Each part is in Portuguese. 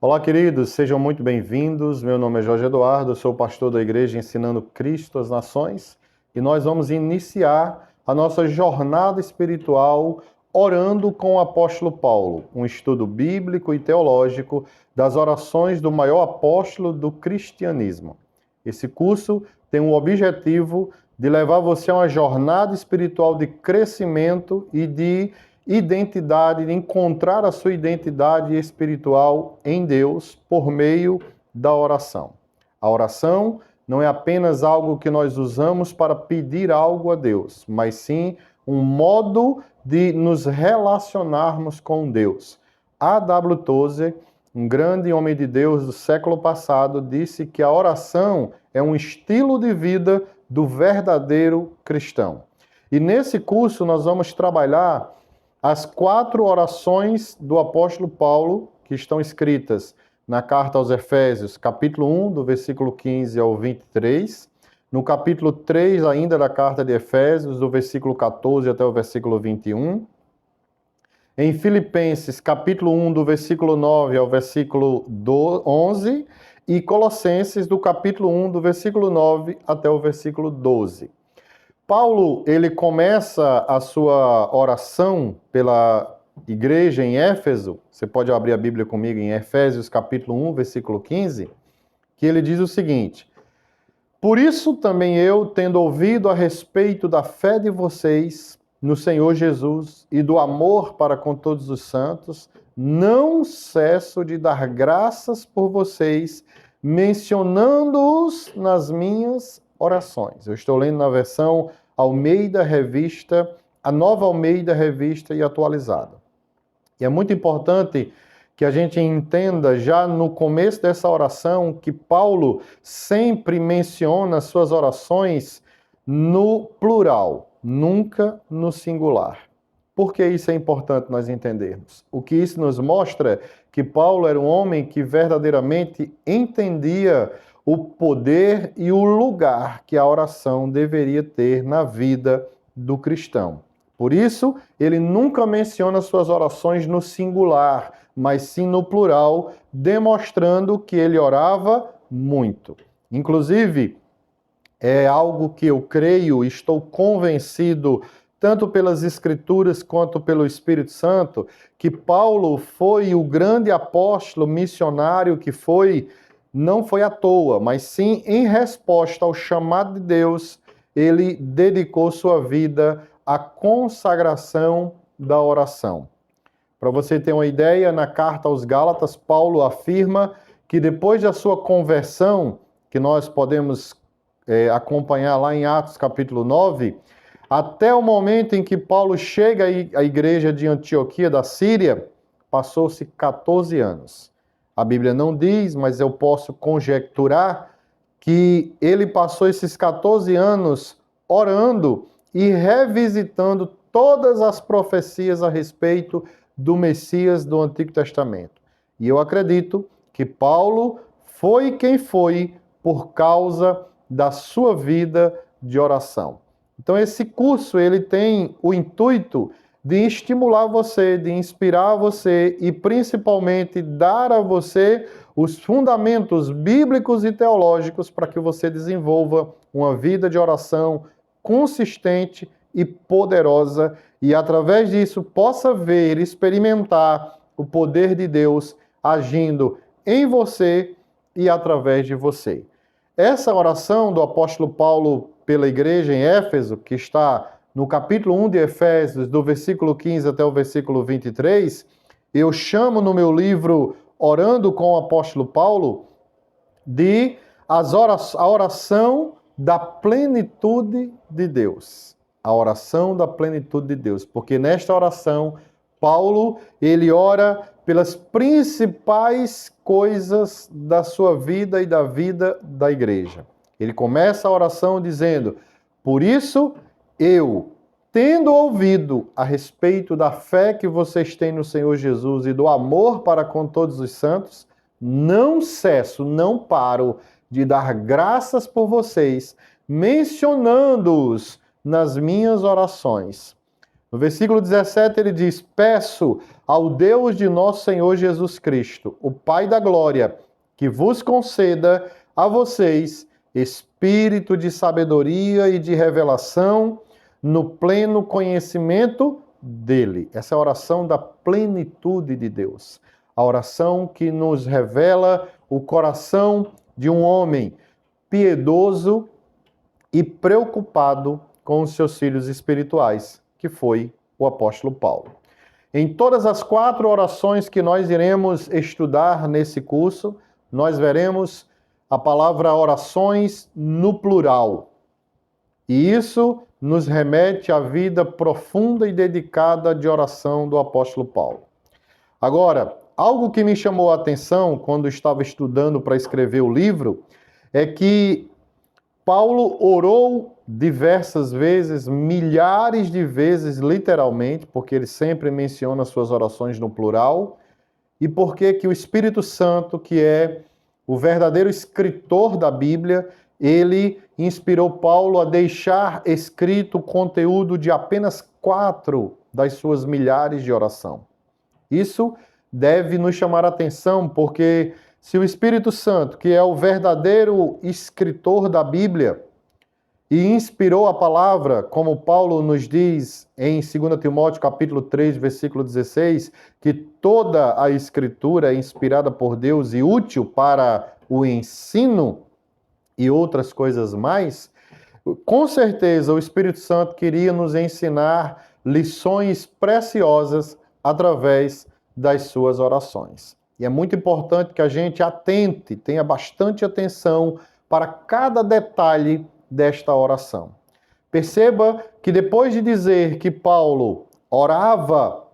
Olá, queridos, sejam muito bem-vindos. Meu nome é Jorge Eduardo, sou pastor da Igreja Ensinando Cristo às Nações e nós vamos iniciar a nossa jornada espiritual orando com o apóstolo Paulo, um estudo bíblico e teológico das orações do maior apóstolo do cristianismo. Esse curso tem o objetivo de levar você a uma jornada espiritual de crescimento e de identidade, de encontrar a sua identidade espiritual em Deus por meio da oração. A oração não é apenas algo que nós usamos para pedir algo a Deus, mas sim um modo de nos relacionarmos com Deus. A.W. Tozer, um grande homem de Deus do século passado, disse que a oração é um estilo de vida do verdadeiro cristão. E nesse curso nós vamos trabalhar as 4 orações do apóstolo Paulo, que estão escritas na carta aos Efésios, capítulo 1, do versículo 15 ao 23, no capítulo 3 ainda da carta de Efésios, do versículo 14 até o versículo 21, em Filipenses, capítulo 1, do versículo 9 ao versículo 11, e Colossenses, do capítulo 1, do versículo 9 até o versículo 12. Paulo, ele começa a sua oração pela igreja em Éfeso. Você pode abrir a Bíblia comigo em Efésios capítulo 1, versículo 15, que ele diz o seguinte: Por isso também eu, tendo ouvido a respeito da fé de vocês no Senhor Jesus e do amor para com todos os santos, não cesso de dar graças por vocês, mencionando-os nas minhas orações. Eu estou lendo na versão Almeida Revista, a nova Almeida Revista e atualizada. E é muito importante que a gente entenda já no começo dessa oração que Paulo sempre menciona suas orações no plural, nunca no singular. Por que isso é importante nós entendermos? O que isso nos mostra é que Paulo era um homem que verdadeiramente entendia o poder e o lugar que a oração deveria ter na vida do cristão. Por isso, ele nunca menciona suas orações no singular, mas sim no plural, demonstrando que ele orava muito. Inclusive, é algo que eu creio, estou convencido, tanto pelas Escrituras quanto pelo Espírito Santo, que Paulo foi o grande apóstolo missionário que foi, não foi à toa, mas sim em resposta ao chamado de Deus, ele dedicou sua vida à consagração da oração. Para você ter uma ideia, na carta aos Gálatas, Paulo afirma que depois da sua conversão, que nós podemos acompanhar lá em Atos capítulo 9, até o momento em que Paulo chega à igreja de Antioquia da Síria, passou-se 14 anos. A Bíblia não diz, mas eu posso conjecturar que ele passou esses 14 anos orando e revisitando todas as profecias a respeito do Messias do Antigo Testamento. E eu acredito que Paulo foi quem foi por causa da sua vida de oração. Então esse curso ele tem o intuito de estimular você, de inspirar você e principalmente dar a você os fundamentos bíblicos e teológicos para que você desenvolva uma vida de oração consistente e poderosa e através disso possa ver, experimentar o poder de Deus agindo em você e através de você. Essa oração do apóstolo Paulo pela igreja em Éfeso, que está no capítulo 1 de Efésios, do versículo 15 até o versículo 23, eu chamo no meu livro Orando com o Apóstolo Paulo de a oração da plenitude de Deus. A oração da plenitude de Deus. Porque nesta oração, Paulo, ele ora pelas principais coisas da sua vida e da vida da igreja. Ele começa a oração dizendo: Por isso, eu, tendo ouvido a respeito da fé que vocês têm no Senhor Jesus e do amor para com todos os santos, não cesso, não paro de dar graças por vocês, mencionando-os nas minhas orações. No versículo 17 ele diz: peço ao Deus de nosso Senhor Jesus Cristo, o Pai da glória, que vos conceda a vocês espírito de sabedoria e de revelação no pleno conhecimento dele. Essa é a oração da plenitude de Deus. A oração que nos revela o coração de um homem piedoso e preocupado com os seus filhos espirituais, que foi o apóstolo Paulo. Em todas as 4 orações que nós iremos estudar nesse curso, nós veremos a palavra orações no plural. E isso nos remete à vida profunda e dedicada de oração do apóstolo Paulo. Agora, algo que me chamou a atenção quando estava estudando para escrever o livro é que Paulo orou diversas vezes, milhares de vezes, literalmente, porque ele sempre menciona suas orações no plural, e porque que o Espírito Santo, que é o verdadeiro escritor da Bíblia, ele inspirou Paulo a deixar escrito o conteúdo de apenas 4 das suas milhares de oração. Isso deve nos chamar a atenção, porque se o Espírito Santo, que é o verdadeiro escritor da Bíblia, e inspirou a palavra, como Paulo nos diz em 2 Timóteo capítulo 3, versículo 16, que toda a Escritura é inspirada por Deus e útil para o ensino e outras coisas mais, com certeza o Espírito Santo queria nos ensinar lições preciosas através das suas orações. E é muito importante que a gente atente, tenha bastante atenção para cada detalhe desta oração. Perceba que depois de dizer que Paulo orava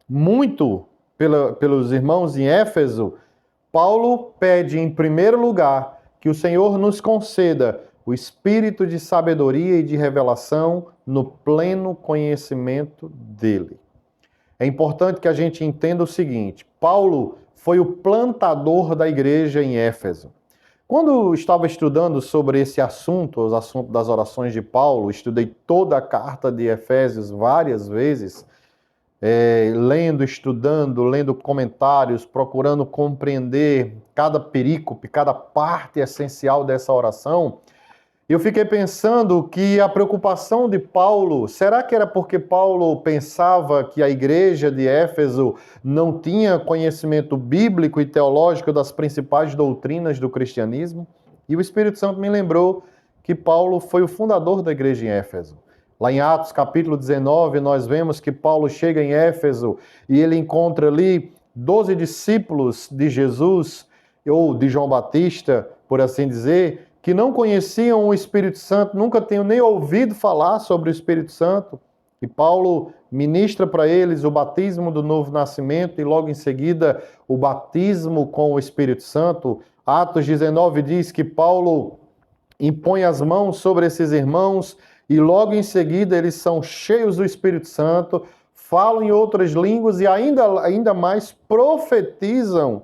muito pelos irmãos em Éfeso, Paulo pede em primeiro lugar que o Senhor nos conceda o espírito de sabedoria e de revelação no pleno conhecimento dele. É importante que a gente entenda o seguinte: Paulo foi o plantador da igreja em Éfeso. Quando estava estudando sobre esse assunto, os assuntos das orações de Paulo, estudei toda a carta de Efésios várias vezes, lendo, estudando, lendo comentários, procurando compreender cada perícope, cada parte essencial dessa oração. Eu fiquei pensando que a preocupação de Paulo, será que era porque Paulo pensava que a igreja de Éfeso não tinha conhecimento bíblico e teológico das principais doutrinas do cristianismo? E o Espírito Santo me lembrou que Paulo foi o fundador da igreja em Éfeso. Lá em Atos capítulo 19, nós vemos que Paulo chega em Éfeso e ele encontra ali 12 discípulos de Jesus, ou de João Batista, por assim dizer, que não conheciam o Espírito Santo, nunca tinham nem ouvido falar sobre o Espírito Santo. E Paulo ministra para eles o batismo do novo nascimento e logo em seguida o batismo com o Espírito Santo. Atos 19 diz que Paulo impõe as mãos sobre esses irmãos e logo em seguida eles são cheios do Espírito Santo, falam em outras línguas e ainda mais profetizam.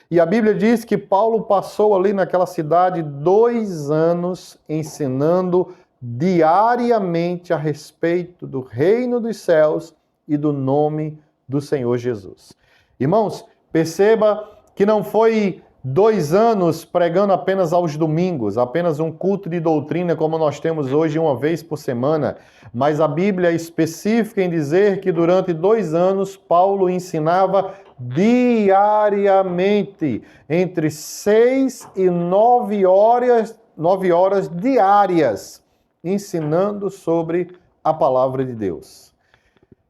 E a Bíblia diz que Paulo passou ali naquela cidade 2 anos ensinando diariamente a respeito do reino dos céus e do nome do Senhor Jesus. Irmãos, perceba que não foi 2 anos pregando apenas aos domingos, apenas um culto de doutrina como nós temos hoje 1 vez por semana, mas a Bíblia é específica em dizer que durante 2 anos Paulo ensinava diariamente, entre 6 e 9 horas diárias, ensinando sobre a palavra de Deus.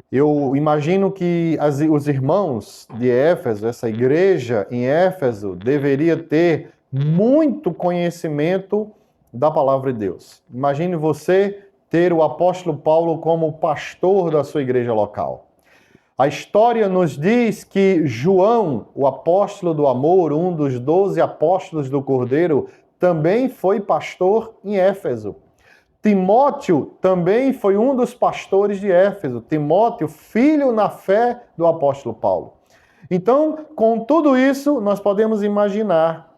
Eu imagino que os irmãos de Éfeso, essa igreja em Éfeso, deveria ter muito conhecimento da palavra de Deus. Imagine você ter o apóstolo Paulo como pastor da sua igreja local. A história nos diz que João, o apóstolo do amor, um dos 12 apóstolos do Cordeiro, também foi pastor em Éfeso. Timóteo também foi um dos pastores de Éfeso. Timóteo, filho na fé do apóstolo Paulo. Então, com tudo isso, nós podemos imaginar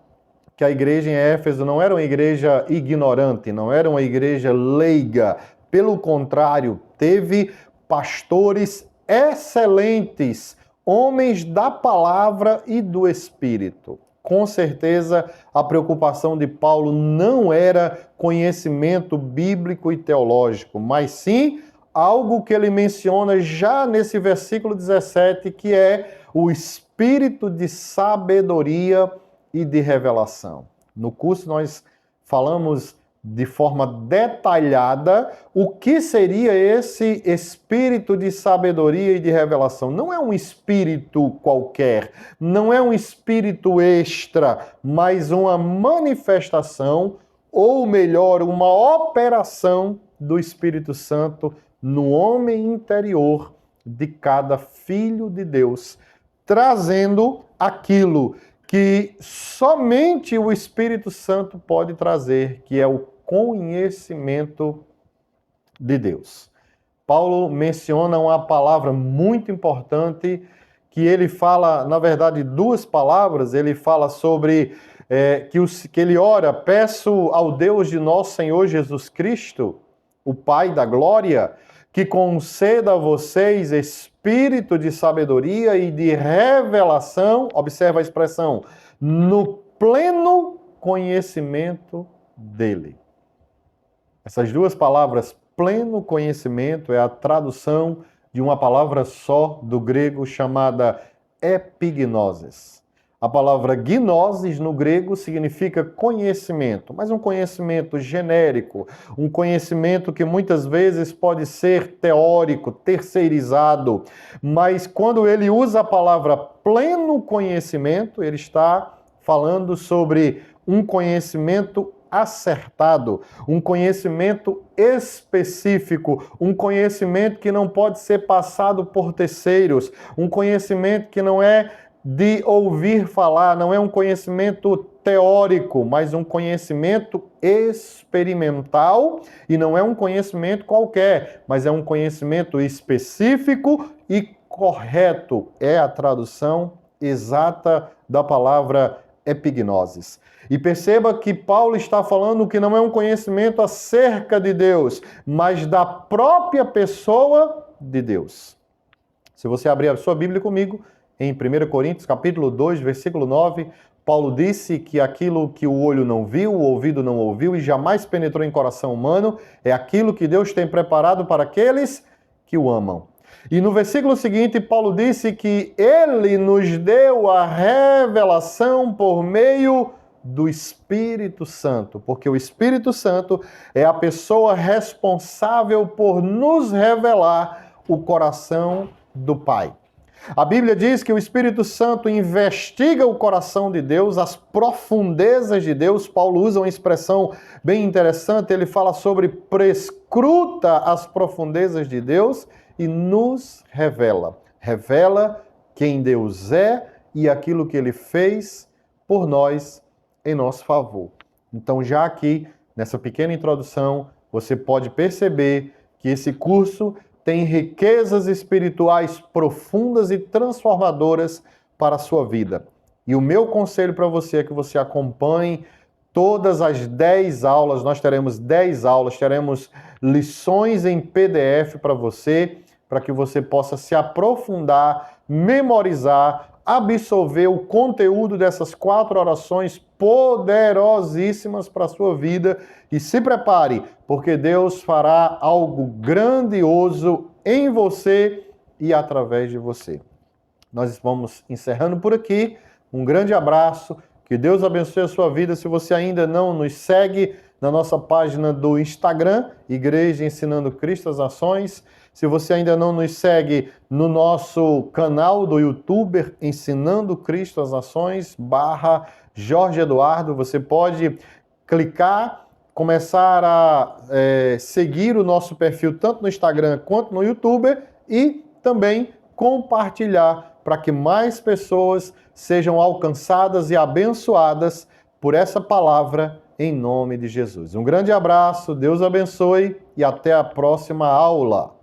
que a igreja em Éfeso não era uma igreja ignorante, não era uma igreja leiga. Pelo contrário, teve pastores excelentes, homens da palavra e do Espírito. Com certeza, a preocupação de Paulo não era conhecimento bíblico e teológico, mas sim algo que ele menciona já nesse versículo 17, que é o espírito de sabedoria e de revelação. No curso nós falamos de forma detalhada o que seria esse espírito de sabedoria e de revelação. Não é um espírito qualquer, não é um espírito extra, mas uma manifestação, ou melhor, uma operação do Espírito Santo no homem interior de cada filho de Deus, trazendo aquilo que somente o Espírito Santo pode trazer, que é o conhecimento de Deus. Paulo menciona uma palavra muito importante, que ele fala, na verdade, duas palavras. Ele fala sobre que ele ora: peço ao Deus de nosso Senhor Jesus Cristo, o Pai da glória, que conceda a vocês espírito de sabedoria e de revelação, observa a expressão, no pleno conhecimento dele. Essas duas palavras, pleno conhecimento, é a tradução de uma palavra só do grego chamada epignosis. A palavra gnosis no grego significa conhecimento, mas um conhecimento genérico, um conhecimento que muitas vezes pode ser teórico, terceirizado, mas quando ele usa a palavra pleno conhecimento, ele está falando sobre um conhecimento acertado, um conhecimento específico, um conhecimento que não pode ser passado por terceiros, um conhecimento que não é de ouvir falar, não é um conhecimento teórico, mas um conhecimento experimental, e não é um conhecimento qualquer, mas é um conhecimento específico e correto. É a tradução exata da palavra epignosis. E perceba que Paulo está falando que não é um conhecimento acerca de Deus, mas da própria pessoa de Deus. Se você abrir a sua Bíblia comigo, em 1 Coríntios, capítulo 2, versículo 9, Paulo disse que aquilo que o olho não viu, o ouvido não ouviu e jamais penetrou em coração humano, é aquilo que Deus tem preparado para aqueles que o amam. E no versículo seguinte, Paulo disse que ele nos deu a revelação por meio do Espírito Santo, porque o Espírito Santo é a pessoa responsável por nos revelar o coração do Pai. A Bíblia diz que o Espírito Santo investiga o coração de Deus, as profundezas de Deus. Paulo usa uma expressão bem interessante, ele fala sobre prescruta as profundezas de Deus e nos revela. Revela quem Deus é e aquilo que Ele fez por nós em nosso favor. Então, já aqui, nessa pequena introdução, você pode perceber que esse curso tem riquezas espirituais profundas e transformadoras para a sua vida. E o meu conselho para você é que você acompanhe todas as 10 aulas. Nós teremos 10 aulas, teremos lições em PDF para você, para que você possa se aprofundar, memorizar, absorver o conteúdo dessas 4 orações poderosíssimas para a sua vida. E se prepare, porque Deus fará algo grandioso em você e através de você. Nós vamos encerrando por aqui. Um grande abraço, que Deus abençoe a sua vida. Se você ainda não nos segue na nossa página do Instagram, Igreja Ensinando Cristo as Nações, se você ainda não nos segue no nosso canal do YouTube, Ensinando Cristo as Nações, /Jorge Eduardo, você pode clicar, começar a seguir o nosso perfil tanto no Instagram quanto no YouTube e também compartilhar para que mais pessoas sejam alcançadas e abençoadas por essa palavra em nome de Jesus. Um grande abraço, Deus abençoe e até a próxima aula.